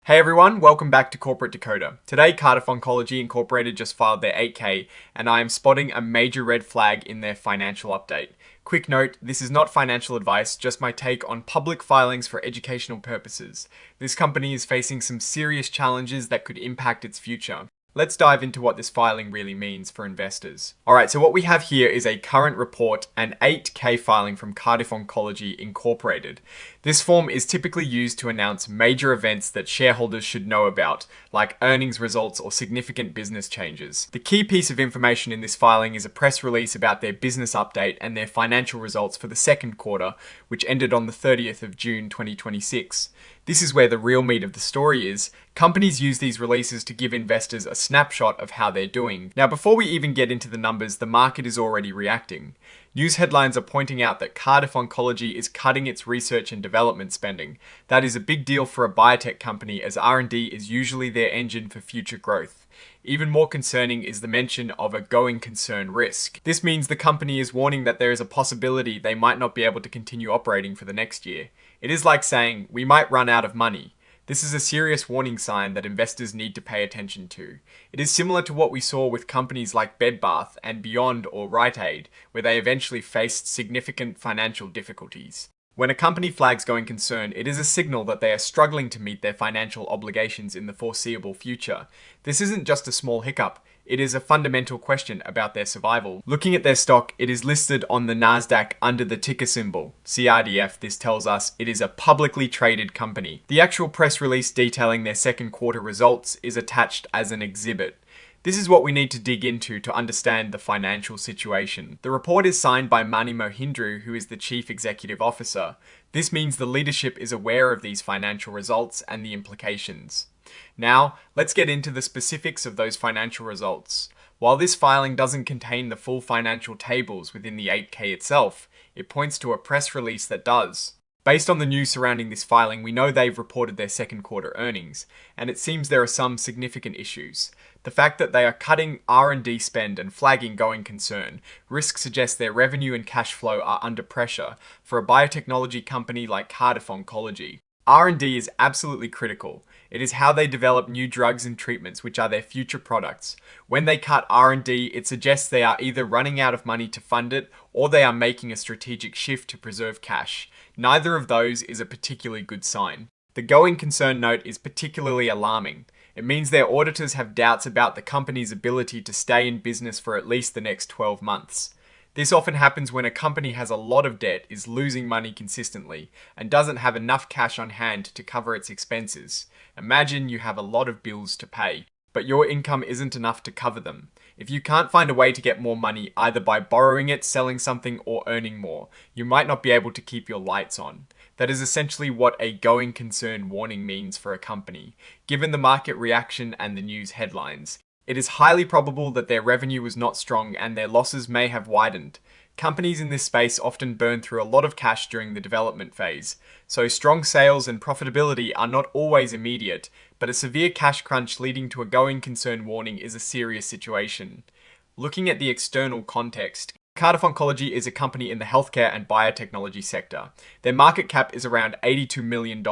Hey everyone, welcome back to Corporate Decoder. Today, Cardiff Oncology Incorporated just filed their 8K, and I am spotting a major red flag in their financial update. Quick note, this is not financial advice, just my take on public filings for educational purposes. This company is facing some serious challenges that could impact its future. Let's dive into what this filing really means for investors. Alright, so what we have here is a current report, an 8K filing from Cardiff Oncology Incorporated. This form is typically used to announce major events that shareholders should know about, like earnings results or significant business changes. The key piece of information in this filing is a press release about their business update and their financial results for the second quarter, which ended on the 30th of June 2026. This is where the real meat of the story is. Companies use these releases to give investors a snapshot of how they're doing. Now, before we even get into the numbers, the market is already reacting. News headlines are pointing out that Cardiff Oncology is cutting its research and development spending. That is a big deal for a biotech company, as R&D is usually their engine for future growth. Even more concerning is the mention of a going concern risk. This means the company is warning that there is a possibility they might not be able to continue operating for the next year. It is like saying, we might run out of money. This is a serious warning sign that investors need to pay attention to. It is similar to what we saw with companies like Bed Bath and Beyond or Rite Aid, where they eventually faced significant financial difficulties. When a company flags going concern, it is a signal that they are struggling to meet their financial obligations in the foreseeable future. This isn't just a small hiccup, it is a fundamental question about their survival. Looking at their stock, it is listed on the Nasdaq under the ticker symbol CRDF. This tells us it is a publicly traded company. The actual press release detailing their second quarter results is attached as an exhibit. This is what we need to dig into to understand the financial situation. The report is signed by Mani Mohindru, who is the Chief Executive Officer. This means the leadership is aware of these financial results and the implications. Now, let's get into the specifics of those financial results. While this filing doesn't contain the full financial tables within the 8K itself, it points to a press release that does. Based on the news surrounding this filing, we know they've reported their second quarter earnings, and it seems there are some significant issues. The fact that they are cutting R&D spend and flagging going concern, risk suggests their revenue and cash flow are under pressure for a biotechnology company like Cardiff Oncology. R&D is absolutely critical. It is how they develop new drugs and treatments, which are their future products. When they cut R&D, it suggests they are either running out of money to fund it, or they are making a strategic shift to preserve cash. Neither of those is a particularly good sign. The going concern note is particularly alarming. It means their auditors have doubts about the company's ability to stay in business for at least the next 12 months. This often happens when a company has a lot of debt, is losing money consistently, and doesn't have enough cash on hand to cover its expenses. Imagine you have a lot of bills to pay, but your income isn't enough to cover them. If you can't find a way to get more money, either by borrowing it, selling something, or earning more, you might not be able to keep your lights on. That is essentially what a going concern warning means for a company, given the market reaction and the news headlines. It is highly probable that their revenue was not strong and their losses may have widened. Companies in this space often burn through a lot of cash during the development phase, so strong sales and profitability are not always immediate, but a severe cash crunch leading to a going concern warning is a serious situation. Looking at the external context, Cardiff Oncology is a company in the healthcare and biotechnology sector. Their market cap is around $82 million,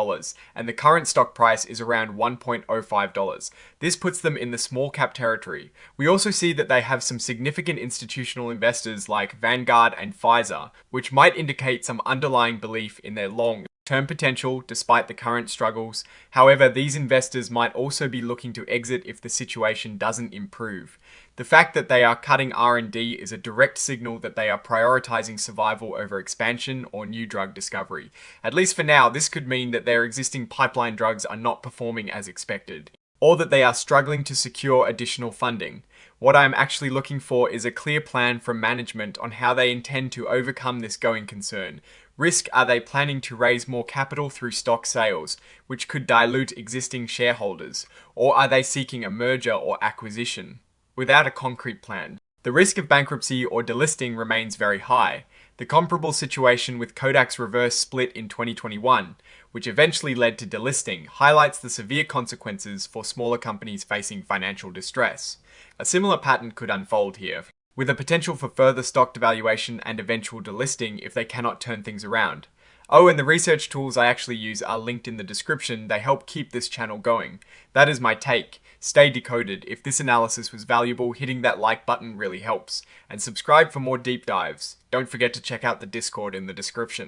and the current stock price is around $1.05. This puts them in the small cap territory. We also see that they have some significant institutional investors like Vanguard and Pfizer, which might indicate some underlying belief in their long-term potential despite the current struggles. However, these investors might also be looking to exit if the situation doesn't improve. The fact that they are cutting R&D is a direct signal that they are prioritizing survival over expansion or new drug discovery. At least for now, this could mean that their existing pipeline drugs are not performing as expected, or that they are struggling to secure additional funding. What I am actually looking for is a clear plan from management on how they intend to overcome this going concern. Risk: are they planning to raise more capital through stock sales, which could dilute existing shareholders, or are they seeking a merger or acquisition? Without a concrete plan, the risk of bankruptcy or delisting remains very high. The comparable situation with Kodak's reverse split in 2021, which eventually led to delisting, highlights the severe consequences for smaller companies facing financial distress. A similar pattern could unfold here, with a potential for further stock devaluation and eventual delisting if they cannot turn things around. Oh, and the research tools I actually use are linked in the description. They help keep this channel going. That is my take. Stay decoded. If this analysis was valuable, hitting that like button really helps. And subscribe for more deep dives. Don't forget to check out the Discord in the description.